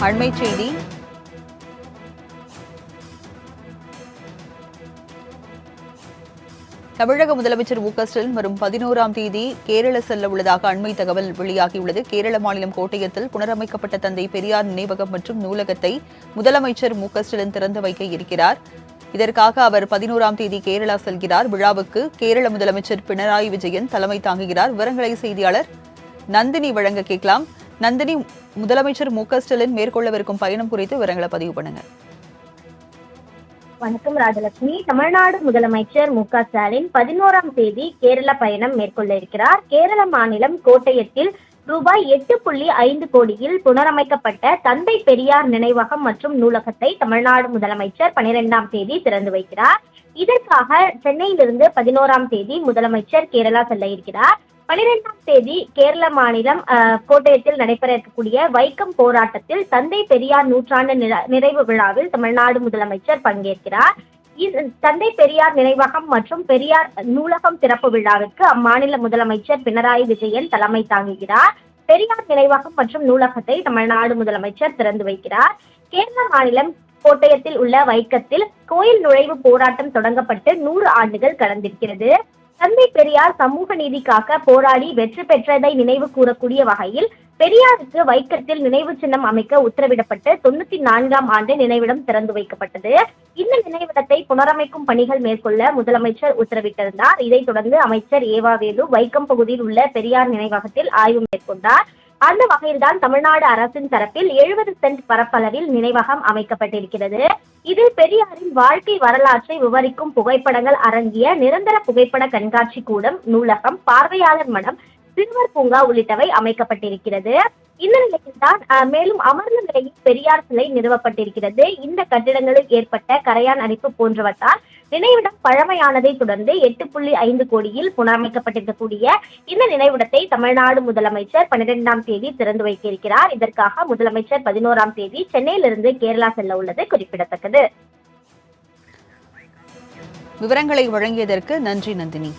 அண்மை செய்தி. தமிழக முதலமைச்சர் மு.க.ஸ்டாலின் வரும் 11ஆம் தேதி கேரள செல்ல உள்ளதாக அண்மை தகவல் வெளியாகியுள்ளது. கேரள மாநிலம் கோட்டயத்தில் புனரமைக்கப்பட்ட தந்தை பெரியார் நினைவகம் மற்றும் நூலகத்தை முதலமைச்சர் மு.க.ஸ்டாலின் திறந்து வைக்க இருக்கிறார். இதற்காக அவர் 11ஆம் தேதி கேரளா செல்கிறார். விழாவுக்கு கேரள முதலமைச்சர் பினராயி விஜயன் தலைமை தாங்குகிறார். விவரங்களை செய்தியாளர் நந்தினி வழங்க கேட்கலாம். நந்தினி, முதலமைச்சர் மு.க.ஸ்டாலின் மேற்கொள்ளவிருக்கும் பயணம் குறித்து விவரங்களை பதிவு பண்ணுங்க. வணக்கம் ராஜலட்சுமி. தமிழ்நாடு முதலமைச்சர் மு.க.ஸ்டாலின் 11ஆம் தேதி கேரள பயணம் மேற்கொள்ள இருக்கிறார். கேரள மாநிலம் கோட்டயத்தில் ரூபாய் 8.5 கோடியில் புனரமைக்கப்பட்ட தந்தை பெரியார் நினைவகம் மற்றும் நூலகத்தை தமிழ்நாடு முதலமைச்சர் 12ஆம் தேதி திறந்து வைக்கிறார். இதற்காக சென்னையிலிருந்து 11ஆம் தேதி முதலமைச்சர் கேரளா செல்ல இருக்கிறார். 12ஆம் தேதி கேரள மாநிலம் கோட்டயத்தில் நடைபெற இருக்கக்கூடிய வைக்கம் போராட்டத்தில் தந்தை பெரியார் நூற்றாண்டு நிறைவு விழாவில் தமிழ்நாடு முதலமைச்சர் பங்கேற்கிறார். தந்தை பெரியார் நினைவகம் மற்றும் பெரியார் நூலகம் திறப்பு விழாவிற்கு அம்மாநில முதலமைச்சர் பினராயி விஜயன் தலைமை தாங்குகிறார். பெரியார் நினைவகம் மற்றும் நூலகத்தை தமிழ்நாடு முதலமைச்சர் திறந்து வைக்கிறார். கேரள மாநிலம் கோட்டயத்தில் உள்ள வைக்கத்தில் கோயில் நுழைவு போராட்டம் தொடங்கப்பட்டு 100 ஆண்டுகள் கடந்திருக்கிறது. தந்தை பெரியார் சமூக நீதிக்காக போராடி வெற்றி பெற்றதை நினைவு கூறக்கூடிய வகையில் பெரியாருக்கு வைக்கத்தில் நினைவு சின்னம் அமைக்க உத்தரவிடப்பட்டு 94ஆம் ஆண்டு நினைவிடம் திறந்து வைக்கப்பட்டது. இந்த நினைவிடத்தை புனரமைக்கும் பணிகள் மேற்கொள்ள முதலமைச்சர் உத்தரவிட்டிருந்தார். இதைத் தொடர்ந்து அமைச்சர் ஏவா வேலு வைக்கம் பகுதியில் உள்ள பெரியார் நினைவகத்தில் ஆய்வு மேற்கொண்டார். அந்த வகையில்தான் தமிழ்நாடு அரசின் தரப்பில் 70 சென்ட் பரப்பளவில் நினைவகம் அமைக்கப்பட்டிருக்கிறது. இதில் பெரியாரின் வாழ்க்கை வரலாற்றை விவரிக்கும் புகைப்படங்கள் அடங்கிய நிரந்தர புகைப்பட கண்காட்சி கூடம், நூலகம், பார்வையாளர் மடம், சிறுவர் பூங்கா உள்ளிட்டவை அமைக்கப்பட்டிருக்கிறது. இந்த நிலையில்தான் மேலும் அமர்ந்த நிலையில் பெரியார் சிலை நிறுவப்பட்டிருக்கிறது. இந்த கட்டிடங்களில் ஏற்பட்ட கரையான் அரிப்பு போன்றவற்றால் நினைவிடம் பழமையானதை தொடர்ந்து 8.5 கோடியில் புனரமைக்கப்பட்டிருக்கக்கூடிய இந்த நினைவிடத்தை தமிழ்நாடு முதலமைச்சர் 12ஆம் தேதி திறந்து வைக்க இருக்கிறார். இதற்காக முதலமைச்சர் 11ஆம் தேதி சென்னையிலிருந்து கேரளா செல்ல உள்ளது குறிப்பிடத்தக்கது. விவரங்களை வழங்கியதற்கு நன்றி நந்தினி.